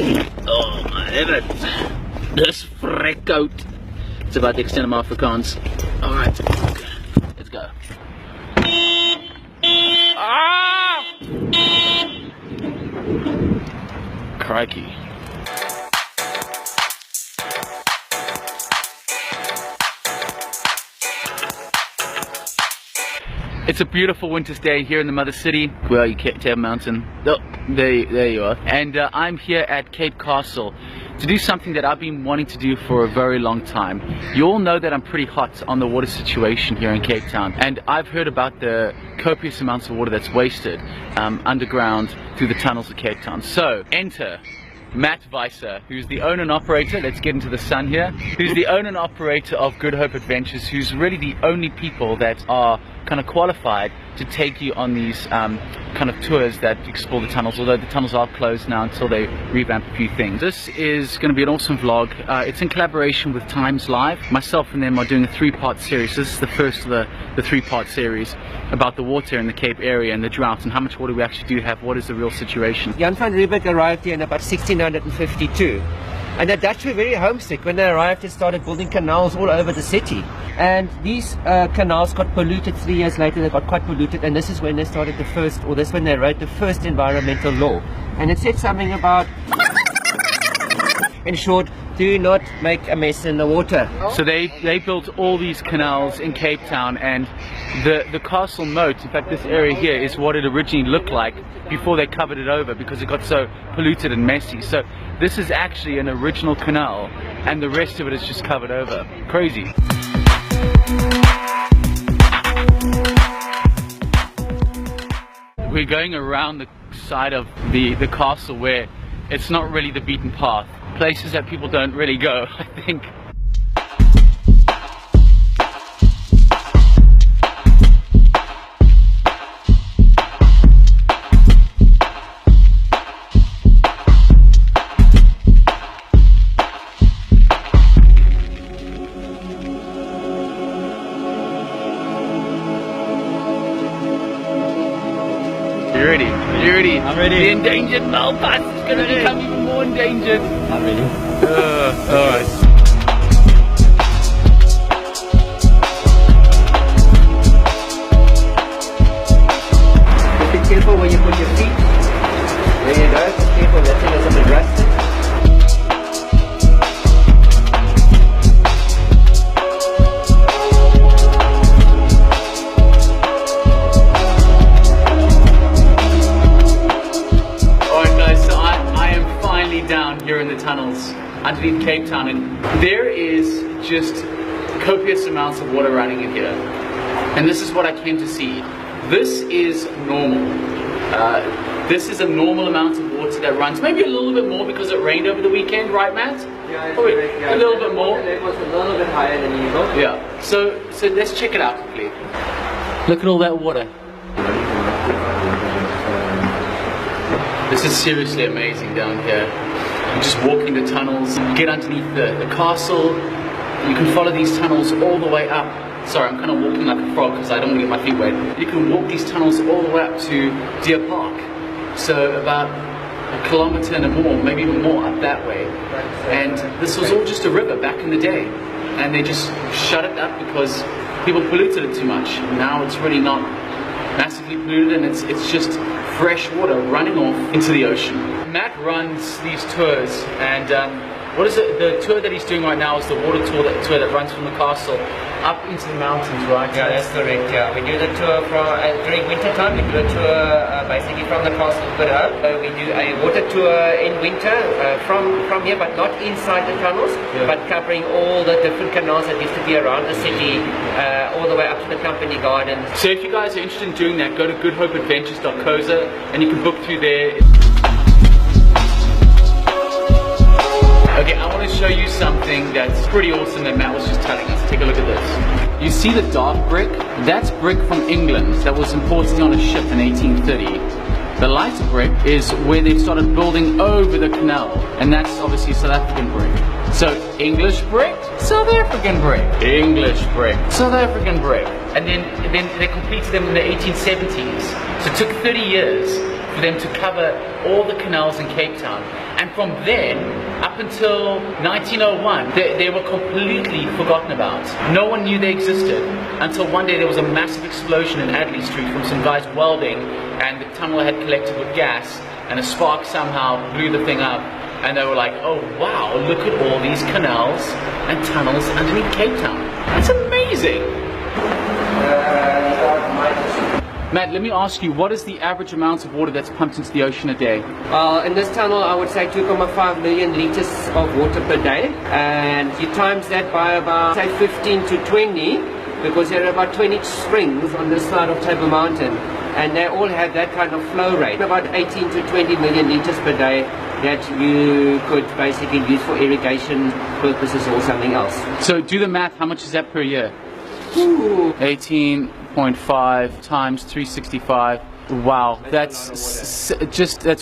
Oh my heavens. Dis vrek koud. It's about the extent of my Afrikaans. Alright, let's go. Ah! Crikey. It's a beautiful winter's day here in the Mother City. Well, you can't tell mountain. Oh, there you are. And I'm here at Cape Castle to do something that I've been wanting to do for a very long time. You all know that I'm pretty hot on the water situation here in Cape Town, and I've heard about the copious amounts of water that's wasted underground through the tunnels of Cape Town. So enter Matt Weiser, who's the owner and operator, let's get into the sun here, who's the owner and operator of Good Hope Adventures, who's really the only people that are kind of qualified to take you on these kind of tours that explore the tunnels, although the tunnels are closed now until they revamp a few things. This is going to be an awesome vlog. It's in collaboration with Times Live. Myself and them are doing a 3-part series. This is the first of the 3-part series about the water in the Cape area and the drought and how much water we actually do have. What is the real situation? Jan van Riebeeck arrived here in about 1652. And the Dutch were very homesick. When they arrived, they started building canals all over the city. And these canals got polluted 3 years later. They got quite polluted, and this is when they started the first, or this when they wrote the first environmental law. And it said something about, in short, do not make a mess in the water. So they built all these canals in Cape Town, and the castle moat, in fact this area here, is what it originally looked like before they covered it over because it got so polluted and messy. So this is actually an original canal, and the rest of it is just covered over. Crazy. We're going around the side of the castle where it's not really the beaten path. Places that people don't really go, I think. You ready? You ready? I'm ready. The endangered Malpas is going to become even more endangered. I'm ready. Alright. Be careful where you put your feet. There you go. Be careful, that thing is a bit rusted. Down here in the tunnels underneath Cape Town, and there is just copious amounts of water running in here, and this is what I came to see. This is normal. This is a normal amount of water that runs, maybe a little bit more because it rained over the weekend, right Matt? Yeah, probably a little bit more. It was a little bit higher than usual. Yeah, so let's check it out quickly. Look at all that water. This is seriously amazing down here. You just walk in the tunnels, get underneath the castle. You can follow these tunnels all the way up. Sorry, I'm kind of walking like a frog because I don't want to get my feet wet. You can walk these tunnels all the way up to Deer Park. So about a kilometer and more, maybe even more up that way. And this was all just a river back in the day. And they just shut it up because people polluted it too much. Now it's really not massively polluted, and it's just fresh water running off into the ocean. Matt runs these tours, and what is it? The tour that he's doing right now is the water tour that runs from the castle up into the mountains, right? Yeah, that's correct. Yeah, we do the tour from during winter time. We do a tour basically from the castle to Good Hope. We do a water tour in winter from here, but not inside the tunnels, but covering all the different canals that used to be around the city, all the way up to the company gardens. So if you guys are interested in doing that, go to goodhopeadventures.co.za and you can book through there. Okay, I want to show you something that's pretty awesome that Matt was just telling us. Take a look at this. You see the dark brick? That's brick from England that was imported on a ship in 1830. The lighter brick is where they started building over the canal, and that's obviously South African brick. So English brick, South African brick. English brick, South African brick. And then they completed them in the 1870s. So it took 30 years for them to cover all the canals in Cape Town. And from then up until 1901, they were completely forgotten about. No one knew they existed until one day there was a massive explosion in Adley Street from some guys welding, and the tunnel had collected with gas, and a spark somehow blew the thing up. And they were like, oh wow, look at all these canals and tunnels underneath Cape Town. That's amazing. Matt, let me ask you, what is the average amount of water that's pumped into the ocean a day? In this tunnel, I would say 2.5 million liters of water per day. And you times that by about, say, 15 to 20, because there are about 20 springs on this side of Table Mountain. And they all have that kind of flow rate. About 18 to 20 million liters per day that you could basically use for irrigation purposes or something else. So do the math, how much is that per year? Ooh. 18.5 times 365. Wow, that's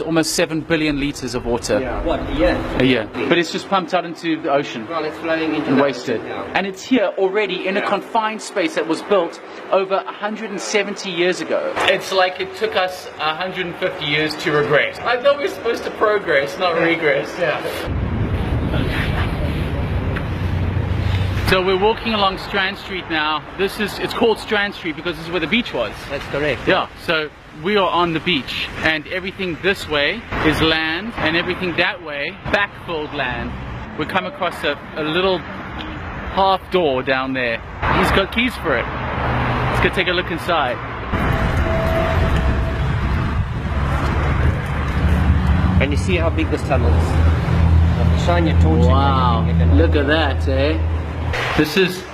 almost 7 billion liters of water. Yeah. What, a year? A year. But it's just pumped out into the ocean. Well, it's flowing into and the wasted. ocean, yeah. And it's here already in a confined space that was built over 170 years ago. It's like it took us 150 years to regress. I thought we were supposed to progress, not regress. Yeah. So we're walking along Strand Street now. It's called Strand Street because this is where the beach was. That's correct. Yeah, so we are on the beach, and everything this way is land, and everything that way, backfilled land. We come across a little half door down there. He's got keys for it. Let's go take a look inside. And you see how big this tunnel is. Shine your torch. Wow, look at that, eh? This is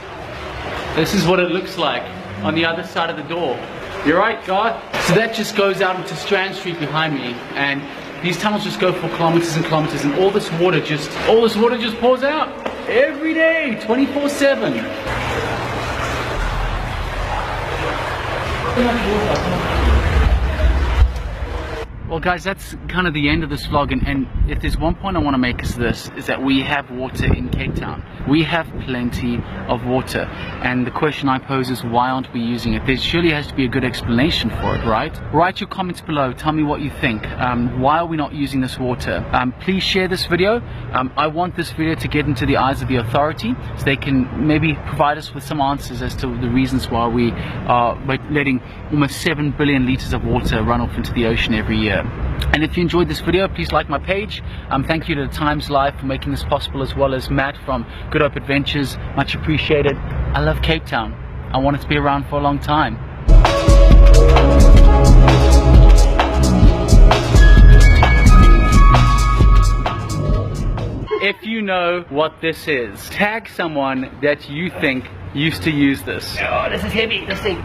what it looks like on the other side of the door. You're right, God. So that just goes out into Strand Street behind me, and these tunnels just go for kilometers and kilometers, and all this water just pours out every day, 24/7. Well guys, that's kind of the end of this vlog, and if there's one point I want to make is that we have water in Cape Town. We have plenty of water, and the question I pose is, why aren't we using it? There surely has to be a good explanation for it, right? Write your comments below, tell me what you think. Why are we not using this water? Please share this video. I want this video to get into the eyes of the authority, so they can maybe provide us with some answers as to the reasons why we are letting almost 7 billion liters of water run off into the ocean every year. And if you enjoyed this video, please like my page. Thank you to the Times Live for making this possible, as well as Matt from Good Hope Adventures. Much appreciated. I love Cape Town. I want it to be around for a long time. If you know what this is, tag someone that you think used to use this. Oh, this is heavy, this thing.